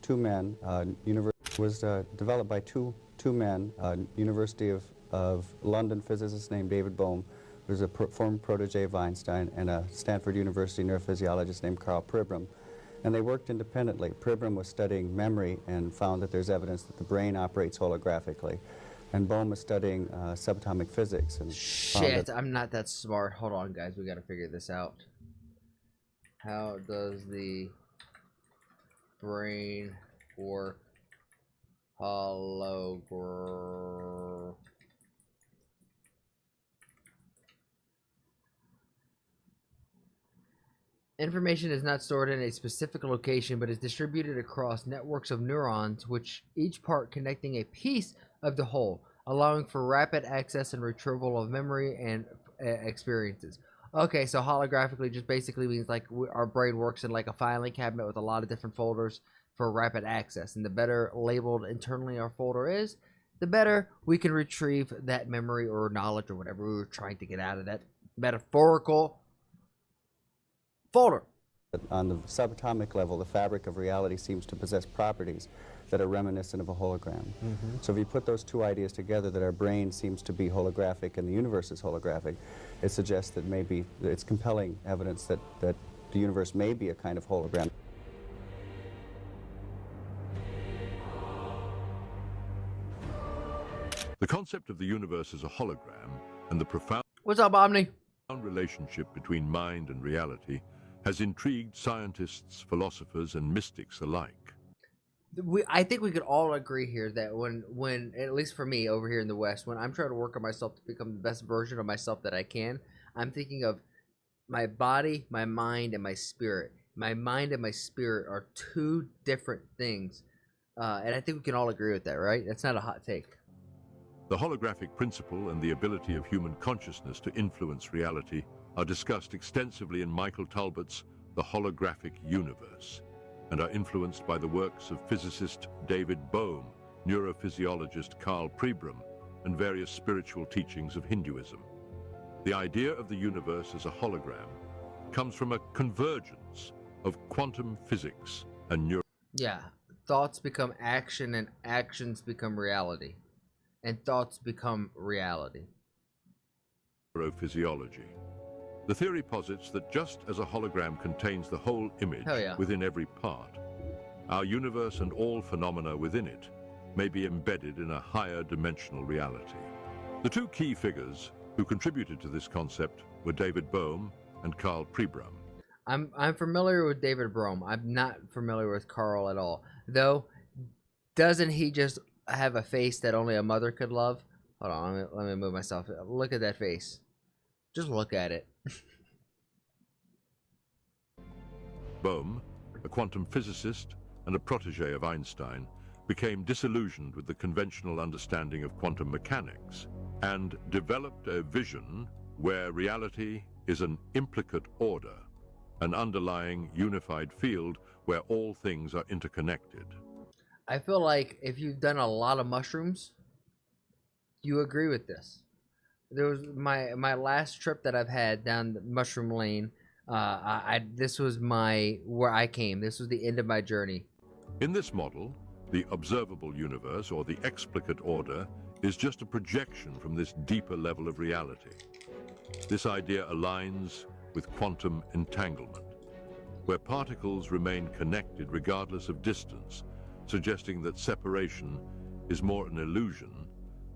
two men. Was developed by two men, University of London physicist named David Bohm, who was a former protege of Einstein, and a Stanford University neurophysiologist named Carl Pribram. And they worked independently. Pribram was studying memory and found that there's evidence that the brain operates holographically. And Bohm was studying subatomic physics. And shit, I'm not that smart. Hold on, guys. We got to figure this out. How does the brain work? Hologram. Information is not stored in a specific location, but is distributed across networks of neurons, which each part connecting a piece of the whole, allowing for rapid access and retrieval of memory and experiences. Okay, so holographically just basically means like our brain works in like a filing cabinet with a lot of different folders for rapid access, and the better labeled internally our folder is, the better we can retrieve that memory or knowledge or whatever we were trying to get out of that metaphorical folder. On the subatomic level, the fabric of reality seems to possess properties that are reminiscent of a hologram. So if you put those two ideas together, that our brain seems to be holographic and the universe is holographic, it suggests that maybe it's compelling evidence that the universe may be a kind of hologram. The concept of the universe as a hologram and the profound What's up, Omni? relationship between mind and reality has intrigued scientists, philosophers, and mystics alike. I think we could all agree here that when at least for me over here in the West, when I'm trying to work on myself to become the best version of myself that I can, I'm thinking of my body, my mind, and my spirit. My mind and my spirit are two different things, and I think we can all agree with that, right? That's not a hot take. The holographic principle and the ability of human consciousness to influence reality are discussed extensively in Michael Talbot's The Holographic Universe, and are influenced by the works of physicist David Bohm, neurophysiologist Carl Pribram, and various spiritual teachings of Hinduism. The idea of the universe as a hologram comes from a convergence of quantum physics and Yeah, thoughts become action and actions become reality. And thoughts become reality. neurophysiology. The theory posits that just as a hologram contains the whole image within every part, our universe and all phenomena within it may be embedded in a higher dimensional reality. The two key figures who contributed to this concept were David Bohm and Carl Pribram. I'm familiar with David Bohm. I'm not familiar with Carl at all. Though, doesn't he just have a face that only a mother could love? Hold on, let me move myself. Look at that face. Just look at it. Bohm, a quantum physicist and a protege of Einstein, became disillusioned with the conventional understanding of quantum mechanics and developed a vision where reality is an implicate order, an underlying unified field where all things are interconnected. I feel like if you've done a lot of mushrooms, you agree with this. There was my last trip that I've had down the mushroom lane. This was where I came. This was the end of my journey. In this model, the observable universe, or the explicate order, is just a projection from this deeper level of reality. This idea aligns with quantum entanglement, where particles remain connected regardless of distance, suggesting that separation is more an illusion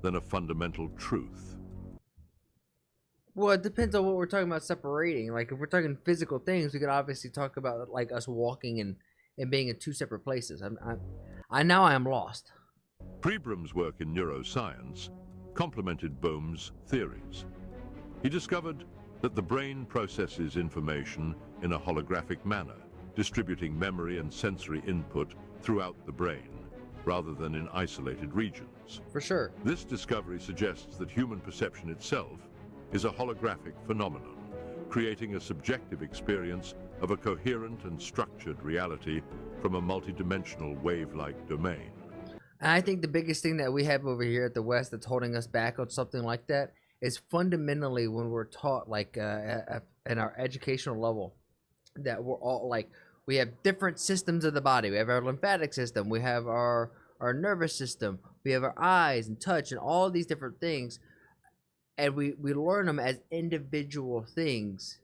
than a fundamental truth. Well, it depends on what we're talking about separating. Like, if we're talking physical things, we could obviously talk about like us walking and being in two separate places. I now I am lost. Pribram's work in neuroscience complemented Bohm's theories. He discovered that the brain processes information in a holographic manner, distributing memory and sensory input throughout the brain, rather than in isolated regions. For sure. This discovery suggests that human perception itself is a holographic phenomenon, creating a subjective experience of a coherent and structured reality from a multidimensional wave-like domain. And I think the biggest thing that we have over here at the West that's holding us back on something like that is fundamentally when we're taught, like in our educational level, that we're all like, we have different systems of the body. We have our lymphatic system, we have our nervous system, we have our eyes and touch and all these different things, and we learn them as individual things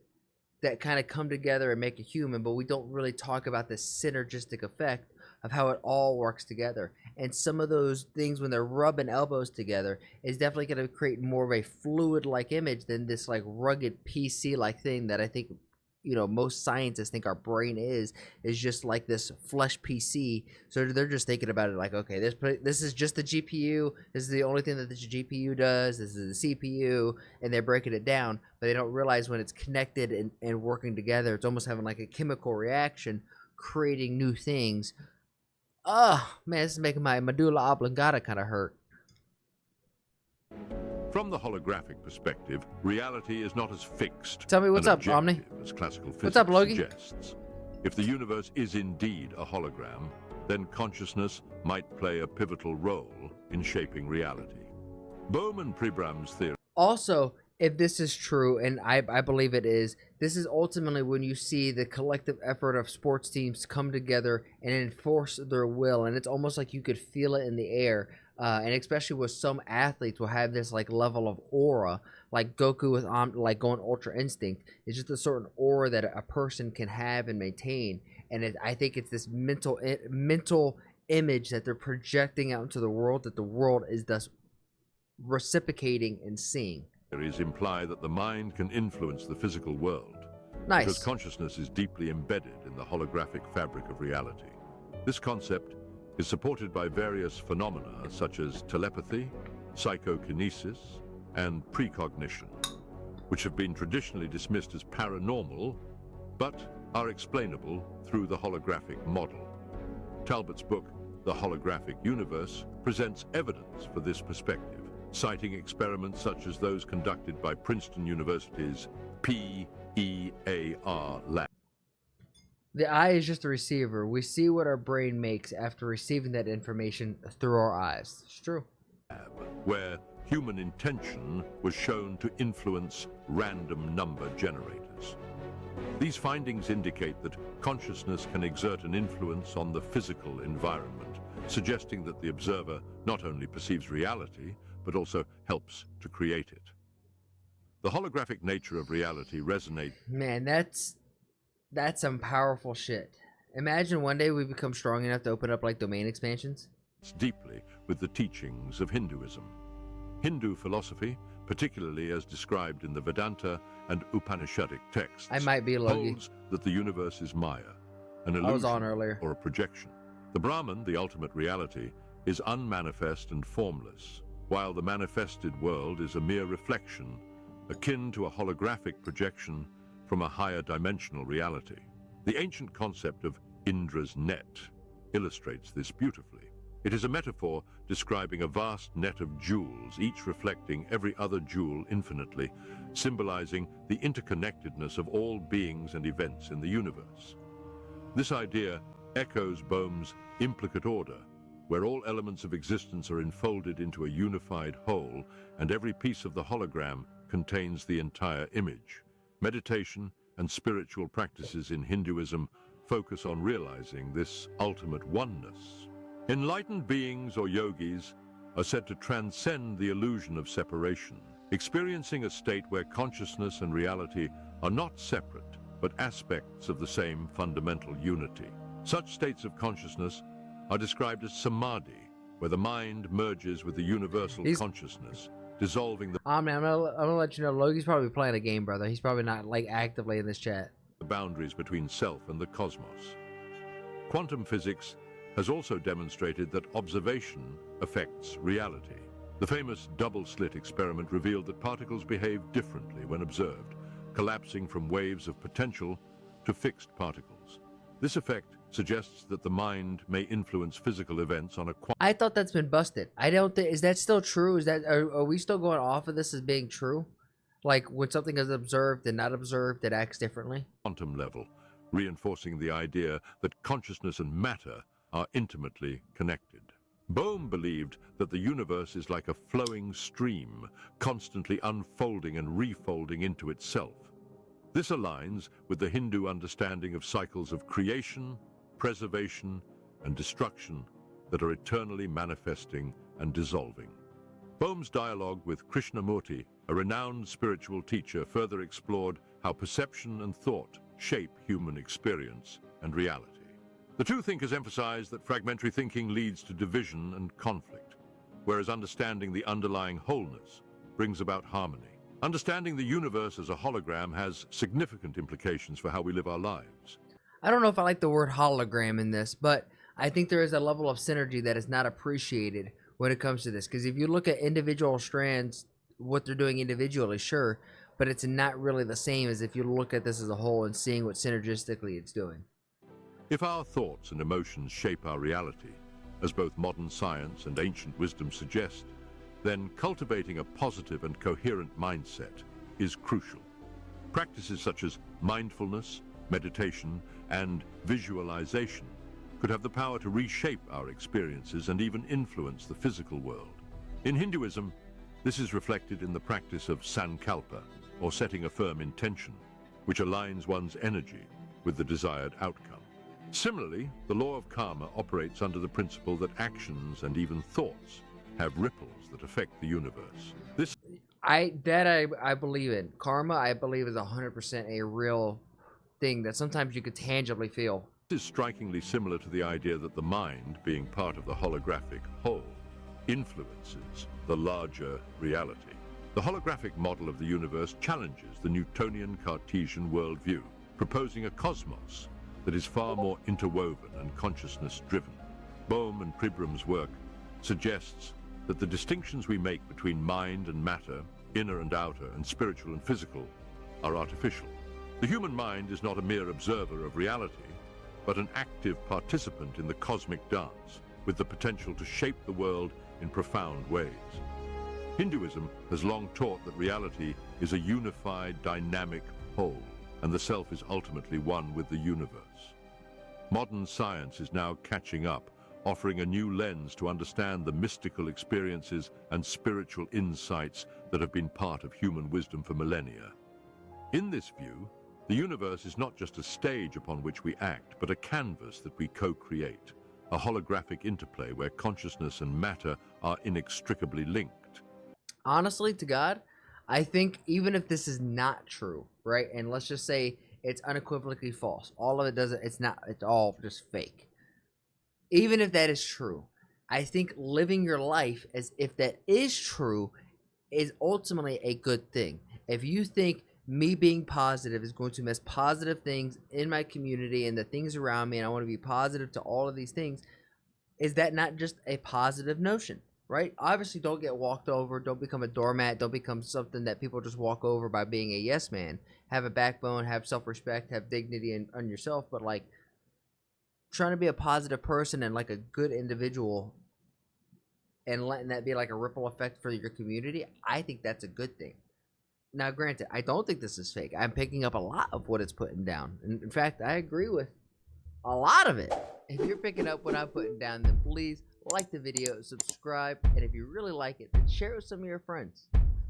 that kind of come together and make a human, but we don't really talk about the synergistic effect of how it all works together. And some of those things, when they're rubbing elbows together, is definitely going to create more of a fluid-like image than this like rugged PC-like thing that I think, you know, most scientists think our brain is just like this flesh PC. So they're just thinking about it like, okay, this is just the GPU. This is the only thing that the GPU does. This is the CPU, and they're breaking it down. But they don't realize when it's connected and working together, it's almost having like a chemical reaction, creating new things. Oh, man, this is making my medulla oblongata kind of hurt. From the holographic perspective, reality is not as fixed. Tell me what's and up, Omni. objective as classical physics What's up, Logie? suggests. If the universe is indeed a hologram, then consciousness might play a pivotal role in shaping reality. Bohm and Pribram's theory. Also, if this is true, and I believe it is, this is ultimately when you see the collective effort of sports teams come together and enforce their will, and it's almost like you could feel it in the air. And especially with some athletes will have this like level of aura, like Goku with like going Ultra Instinct. It's just a certain aura that a person can have and maintain, and I think it's this mental image that they're projecting out into the world, that the world is thus reciprocating and seeing. Theories imply that the mind can influence the physical world. Nice. Because consciousness is deeply embedded in the holographic fabric of reality. This concept is supported by various phenomena such as telepathy, psychokinesis, and precognition, which have been traditionally dismissed as paranormal, but are explainable through the holographic model. Talbot's book, The Holographic Universe, presents evidence for this perspective, citing experiments such as those conducted by Princeton University's PEAR lab. The eye is just a receiver. We see what our brain makes after receiving that information through our eyes. It's true. Where human intention was shown to influence random number generators. These findings indicate that consciousness can exert an influence on the physical environment, suggesting that the observer not only perceives reality, but also helps to create it. The holographic nature of reality resonates. Man, that's some powerful shit. Imagine one day we become strong enough to open up like domain expansions. Deeply with the teachings of Hinduism. Hindu philosophy, particularly as described in the Vedanta and Upanishadic texts, I might be Logie. holds that the universe is Maya, an I was on illusion earlier. or a projection. The Brahman, the ultimate reality, is unmanifest and formless, while the manifested world is a mere reflection, akin to a holographic projection from a higher dimensional reality. The ancient concept of Indra's net illustrates this beautifully. It is a metaphor describing a vast net of jewels, each reflecting every other jewel infinitely, symbolizing the interconnectedness of all beings and events in the universe. This idea echoes Bohm's implicate order, where all elements of existence are enfolded into a unified whole, and every piece of the hologram contains the entire image. Meditation and spiritual practices in Hinduism focus on realizing this ultimate oneness. Enlightened beings or yogis are said to transcend the illusion of separation, experiencing a state where consciousness and reality are not separate, but aspects of the same fundamental unity. Such states of consciousness are described as samadhi, where the mind merges with the universal consciousness, dissolving the I'm gonna let you know, Logie's probably playing a game, brother. He's probably not like actively in this chat. boundaries between self and the cosmos. Quantum physics has also demonstrated that observation affects reality. The famous double-slit experiment revealed that particles behave differently when observed, collapsing from waves of potential to fixed particles. This effect suggests that the mind may influence physical events on a I thought that's been busted. I don't think, is that still true? Is that, are we still going off of this as being true? Like when something is observed and not observed, it acts differently? Quantum level, reinforcing the idea that consciousness and matter are intimately connected. Bohm believed that the universe is like a flowing stream, constantly unfolding and refolding into itself. This aligns with the Hindu understanding of cycles of creation, preservation, and destruction that are eternally manifesting and dissolving. Bohm's dialogue with Krishnamurti, a renowned spiritual teacher, further explored how perception and thought shape human experience and reality. The two thinkers emphasized that fragmentary thinking leads to division and conflict, whereas understanding the underlying wholeness brings about harmony. Understanding the universe as a hologram has significant implications for how we live our lives. I don't know if I like the word hologram in this, but I think there is a level of synergy that is not appreciated when it comes to this. Because if you look at individual strands, what they're doing individually, sure, but it's not really the same as if you look at this as a whole and seeing what synergistically it's doing. If our thoughts and emotions shape our reality, as both modern science and ancient wisdom suggest, then cultivating a positive and coherent mindset is crucial. Practices such as mindfulness, meditation, and visualization could have the power to reshape our experiences and even influence the physical world. In Hinduism, this is reflected in the practice of sankalpa, or setting a firm intention, which aligns one's energy with the desired outcome. Similarly, the law of karma operates under the principle that actions and even thoughts have ripples that affect the universe. I believe in. Karma, I believe, is 100% a real thing that sometimes you could tangibly feel. This is strikingly similar to the idea that the mind, being part of the holographic whole, influences the larger reality. The holographic model of the universe challenges the Newtonian Cartesian worldview, proposing a cosmos that is far more interwoven and consciousness-driven. Bohm and Pribram's work suggests that the distinctions we make between mind and matter, inner and outer, and spiritual and physical, are artificial. The human mind is not a mere observer of reality, but an active participant in the cosmic dance, with the potential to shape the world in profound ways. Hinduism has long taught that reality is a unified, dynamic whole, and the self is ultimately one with the universe. Modern science is now catching up, offering a new lens to understand the mystical experiences and spiritual insights that have been part of human wisdom for millennia. In this view, the universe is not just a stage upon which we act, but a canvas that we co-create, a holographic interplay where consciousness and matter are inextricably linked. Honestly, to God, I think even if this is not true, right, and let's just say it's unequivocally false, all of it doesn't, it's not, it's all just fake. Even if that is true, I think living your life as if that is true is ultimately a good thing. If you think me being positive is going to miss positive things in my community and the things around me, and I want to be positive to all of these things, is that not just a positive notion, right? Obviously, don't get walked over. Don't become a doormat. Don't become something that people just walk over by being a yes man. Have a backbone, have self-respect, have dignity on yourself, but like trying to be a positive person and like a good individual and letting that be like a ripple effect for your community, I think that's a good thing. Now, granted, I don't think this is fake. I'm picking up a lot of what it's putting down. And in fact, I agree with a lot of it. If you're picking up what I'm putting down, then please like the video, subscribe, and if you really like it, then share it with some of your friends.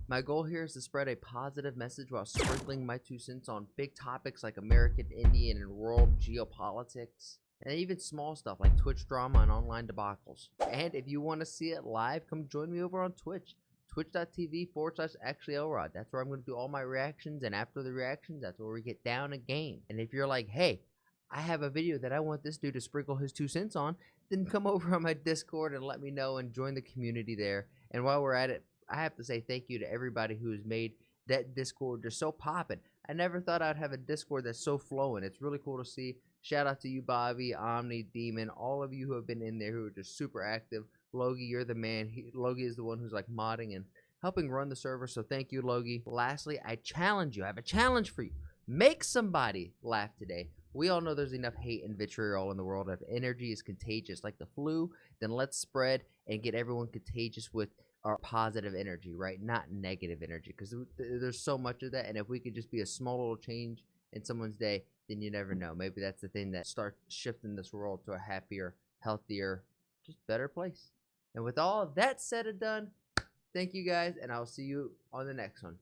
My goal here is to spread a positive message while sprinkling my 2 cents on big topics like American, Indian, and world geopolitics, and even small stuff like Twitch drama and online debacles. And if you want to see it live, come join me over on Twitch. Twitch.tv/ActuallyElrod. That's where I'm going to do all my reactions, and after the reactions, that's where we get down a game. And if you're like, hey, I have a video that I want this dude to sprinkle his 2 cents on, then come over on my Discord and let me know and join the community there. And while we're at it, I have to say thank you to everybody who has made that Discord just so poppin'. I never thought I'd have a Discord that's so flowing. It's really cool to see. Shout out to you, Bobby, Omni, Demon, all of you who have been in there who are just super active. Logie, you're the man. Logie is the one who's like modding and helping run the server, so thank you, Logie. Lastly, I challenge you. I have a challenge for you. Make somebody laugh today. We all know there's enough hate and vitriol in the world. If energy is contagious like the flu, then let's spread and get everyone contagious with our positive energy, right? Not negative energy, because there's so much of that, and if we could just be a small little change in someone's day, then you never know. Maybe that's the thing that starts shifting this world to a happier, healthier, just better place. And with all of that said and done, thank you guys, and I'll see you on the next one.